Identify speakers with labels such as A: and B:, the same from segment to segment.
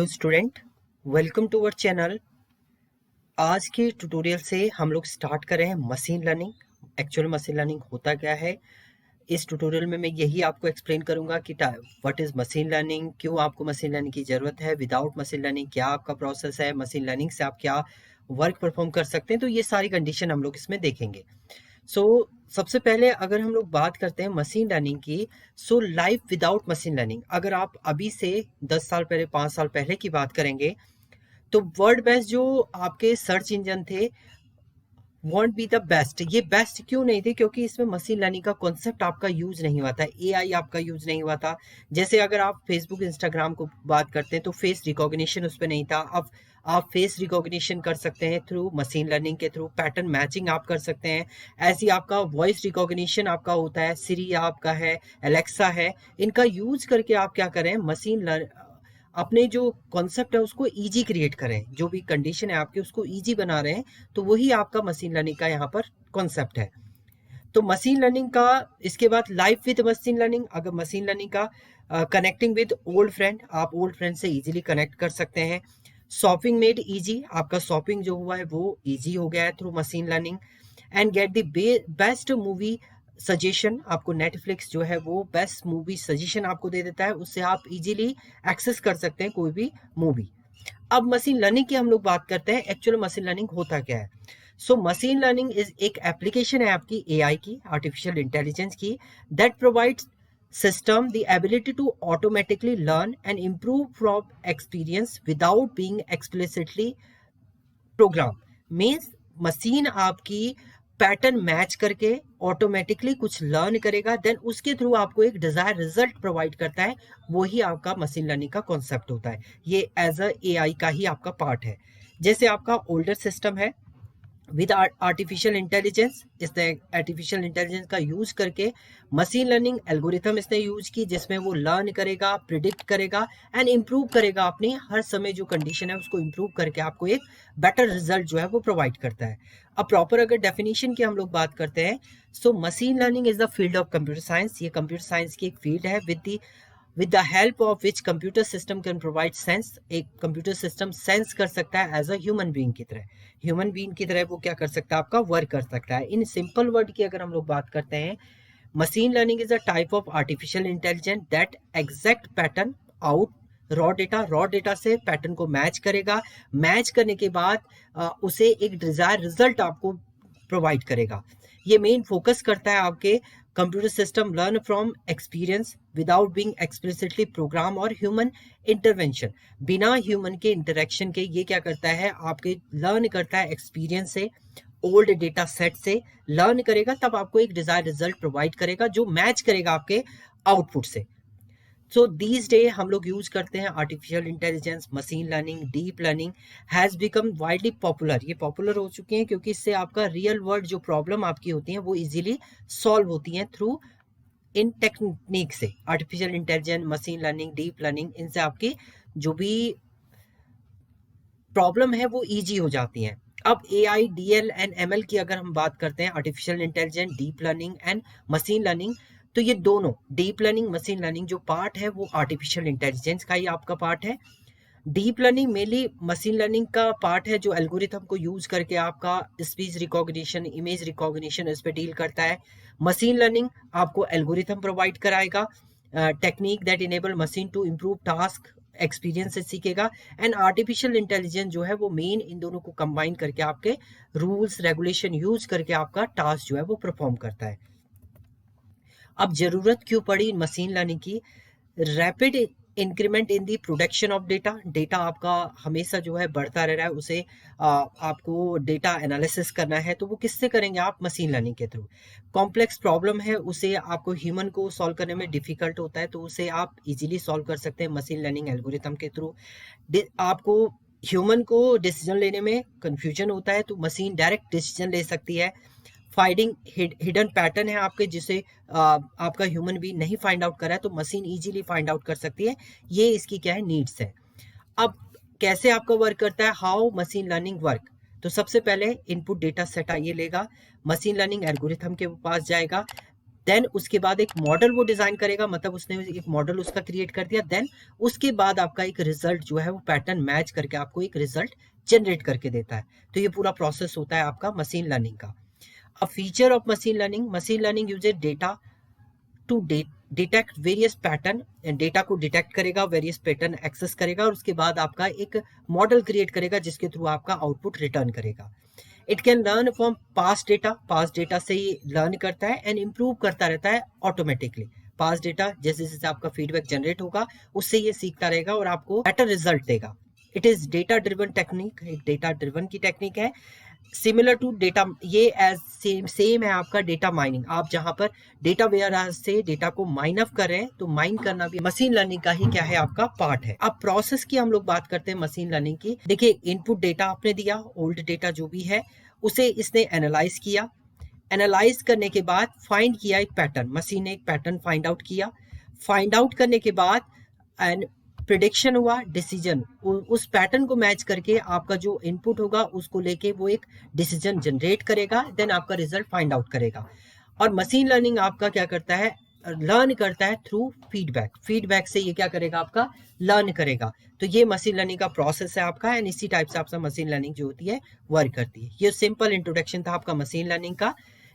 A: Hello student, welcome to our channel. आज के tutorial से हम लोग स्टार्ट कर रहे हैं machine learning. Actual machine learning होता क्या है, इस ट्यूटोरियल में मैं यही आपको एक्सप्लेन करूंगा कि व्हाट इज मशीन लर्निंग, क्यों आपको मशीन लर्निंग की जरूरत है, विदाउट मशीन लर्निंग क्या आपका प्रोसेस है, मशीन लर्निंग से आप क्या वर्क परफॉर्म कर सकते हैं। तो ये सारी कंडीशन हम लोग इसमें देखेंगे। सो सबसे पहले अगर हम लोग बात करते हैं मशीन लर्निंग की, so life without machine learning, अगर आप अभी से 10 साल पहले 5 साल पहले की बात करेंगे तो वर्ड बेस्ट जो आपके सर्च इंजन थे वॉन्ट बी द बेस्ट। ये बेस्ट क्यों नहीं थे? क्योंकि इसमें मशीन लर्निंग का कॉन्सेप्ट आपका यूज नहीं हुआ था, एआई आपका यूज नहीं हुआ था। जैसे अगर आप फेसबुक इंस्टाग्राम को बात करते हैं तो फेस रिकॉग्निशन उस पर नहीं था। अब आप फेस रिकॉग्निशन कर सकते हैं थ्रू मशीन लर्निंग के थ्रू, पैटर्न मैचिंग आप कर सकते हैं। ऐसी आपका वॉइस रिकॉग्निशन आपका होता है, सिरी आपका है, एलेक्सा है, इनका यूज करके आप क्या करें, मशीन अपने जो कॉन्सेप्ट है उसको इजी क्रिएट करें, जो भी कंडीशन है आपकी उसको इजी बना रहे हैं। तो वही आपका मशीन लर्निंग का यहाँ पर कॉन्सेप्ट है। तो मशीन लर्निंग का इसके बाद लाइफ विद मशीन लर्निंग, अगर मशीन लर्निंग का कनेक्टिंग विद ओल्ड फ्रेंड, आप ओल्ड फ्रेंड से इजीली कनेक्ट कर सकते हैं। शॉपिंग मेड इजी, आपका शॉपिंग जो हुआ है वो इजी हो गया है through machine learning. And get the best movie suggestion, आपको नेटफ्लिक्स जो है वो बेस्ट मूवी सजेशन आपको दे देता है, उससे आप इजीली एक्सेस कर सकते हैं कोई भी मूवी। अब मशीन लर्निंग की हम लोग बात करते हैं, एक्चुअल मशीन लर्निंग होता क्या है। सो मशीन लर्निंग इज एक एप्लीकेशन है आपकी एआई की, आर्टिफिशियल इंटेलिजेंस की, that provides system the ability to automatically learn and improve from experience without being explicitly program. Means machine आपकी पैटर्न मैच करके ऑटोमेटिकली कुछ लर्न करेगा, देन उसके थ्रू आपको एक डिजायर रिजल्ट प्रोवाइड करता है। वही आपका मशीन लर्निंग का कॉन्सेप्ट होता है। ये एज अ एआई का ही आपका पार्ट है। जैसे आपका ओल्डर सिस्टम है विद आर्टिफिशियल इंटेलिजेंस, इसने आर्टिफिशियल इंटेलिजेंस का यूज करके मशीन लर्निंग एल्गोरिथम इसने यूज की, जिसमें वो लर्न करेगा, प्रिडिक्ट करेगा एंड इम्प्रूव करेगा, अपनी हर समय जो कंडीशन है उसको इम्प्रूव करके आपको एक बेटर रिजल्ट जो है वो प्रोवाइड करता है। अब प्रॉपर अगर डेफिनेशन की हम लोग बात करते हैं, सो machine learning is the field of computer science. ये कंप्यूटर साइंस की एक फील्ड है with the help of which computer system can provide sense। एक कंप्यूटर सिस्टम सेंस कर सकता है एज अ ह्यूमन बीइंग की तरह। ह्यूमन बीइंग की तरह वो क्या कर सकता है, आपका वर्क कर सकता है। इन सिंपल वर्ड की अगर हम लोग बात करते हैं, machine learning is a type of artificial intelligence that exact pattern out raw data से पैटर्न को मैच करेगा। मैच करने के बाद उसे एक डिजायर रिजल्ट आपको प्रोवाइड करेगा। ये मेन फोकस करता है आपके computer system learn from experience without being explicitly program और ह्यूमन इंटरवेंशन। बिना ह्यूमन के इंटरेक्शन के ये क्या करता है, आपके लर्न करता है एक्सपीरियंस से, ओल्ड डेटा सेट से लर्न करेगा, तब आपको एक डिजायर रिजल्ट प्रोवाइड करेगा जो मैच करेगा आपके आउटपुट से। सो दीज डे हम लोग यूज करते हैं artificial intelligence, machine learning, deep learning has become widely popular. ये पॉपुलर हो चुके हैं क्योंकि इससे आपका रियल वर्ल्ड जो प्रॉब्लम आपकी होती है वो इजीली सॉल्व होती हैं थ्रू इन टेक्निक से। Artificial intelligence, machine learning, deep learning, इनसे आपकी जो भी प्रॉब्लम है वो इजी हो जाती हैं। अब A I D L and M L की अगर हम बात करते हैं, artificial intelligence, deep learning and machine learning, तो ये दोनों डीप लर्निंग, मशीन लर्निंग जो पार्ट है वो आर्टिफिशियल इंटेलिजेंस का ही आपका पार्ट है। Deep learning mainly machine learning का पार्ट है जो एल्गोरिथम को यूज करके आपका स्पीच रिकॉग्निशन, इमेज रिकॉग्निशन इस पे डील करता है। मशीन लर्निंग आपको एल्गोरिथम प्रोवाइड कराएगा, technique that enable machine to improve task, experience से सीखेगा। एंड आर्टिफिशियल इंटेलिजेंस जो है वो मेन इन दोनों को कंबाइन करके आपके रूल्स रेगुलेशन यूज करके आपका टास्क जो है वो परफॉर्म करता है। अब जरूरत क्यों पड़ी मशीन लर्निंग की? Rapid increment in the production of data. Data आपका हमेशा जो है बढ़ता रह रहा है, उसे आपको डेटा एनालिसिस करना है, तो वो किससे करेंगे आप? मशीन लर्निंग के थ्रू। कॉम्प्लेक्स प्रॉब्लम है उसे आपको ह्यूमन को सॉल्व करने में डिफिकल्ट होता है, तो उसे आप इजीली सॉल्व कर सकते हैं मशीन लर्निंग एल्गोरिथम के थ्रू। आपको ह्यूमन को डिसीजन लेने में कंफ्यूजन होता है, तो मशीन डायरेक्ट डिसीजन ले सकती है। फाइंडिंग हिडन पैटर्न है आपके, जिसे आपका ह्यूमन भी नहीं फाइंड आउट कर रहा है, तो मशीन इजीली फाइंड आउट कर सकती है। ये इसकी क्या है, नीड्स है। अब कैसे आपका वर्क करता है, हाउ मशीन लर्निंग वर्क? तो सबसे पहले इनपुट डेटा सेट ये लेगा, मशीन लर्निंग एल्गोरिथम के पास जाएगा, देन उसके बाद एक मॉडल वो डिजाइन करेगा, मतलब उसने एक मॉडल उसका क्रिएट कर दिया। देन उसके बाद आपका एक रिजल्ट जो है वो पैटर्न मैच करके आपको एक रिजल्ट जनरेट करके देता है। तो ये पूरा प्रोसेस होता है आपका मशीन लर्निंग का। A feature of machine learning uses data to detect various pattern, data को डिटेक्ट करेगा, वेरियस पैटर्न एक्सेस करेगा और उसके बाद आपका एक मॉडल क्रिएट करेगा जिसके थ्रू आपका आउटपुट रिटर्न करेगा। It can learn from past data से ये लर्न करता है एंड इम्प्रूव करता रहता है ऑटोमेटिकली। पास्ट डेटा जैसे जैसे आपका फीडबैक जनरेट होगा उससे ये सीखता रहेगा और आपको बेटर रिजल्ट देगा। It is data driven technique, एक डेटा ड्रिवन की टेक्निक है। सिमिलर टू डेटा, ये एज सेम है आपका डेटा माइनिंग। आप जहां पर डेटा वेयर से डेटा को माइन अप कर रहे हैं तो माइन करना भी मशीन लर्निंग का ही क्या है आपका पार्ट है। अब प्रोसेस की हम लोग बात करते हैं मशीन लर्निंग की। देखिए इनपुट डेटा आपने दिया, ओल्ड डेटा जो भी है उसे इसने एनालाइज किया। एनालाइज करने के बाद फाइंड किया एक पैटर्न, मशीन ने एक पैटर्न फाइंड आउट किया। फाइंड आउट करने के बाद एंड प्रिडिक्शन हुआ, डिसीजन, उस पैटर्न को मैच करके आपका जो इनपुट होगा उसको लेके वो एक डिसीजन जनरेट करेगा। देन आपका रिजल्ट फाइंड आउट करेगा। और मशीन लर्निंग आपका क्या करता है, लर्न करता है थ्रू फीडबैक। फीडबैक से ये क्या करेगा आपका लर्न करेगा। तो ये मशीन लर्निंग का प्रोसेस है आपका एंड इसी टाइप से आपका मशीन लर्निंग जो होती है वर्क करती है। ये सिंपल इंट्रोडक्शन था आपका मशीन लर्निंग का।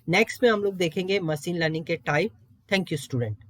A: नेक्स्ट में हम लोग देखेंगे मशीन लर्निंग के टाइप। Thank you student.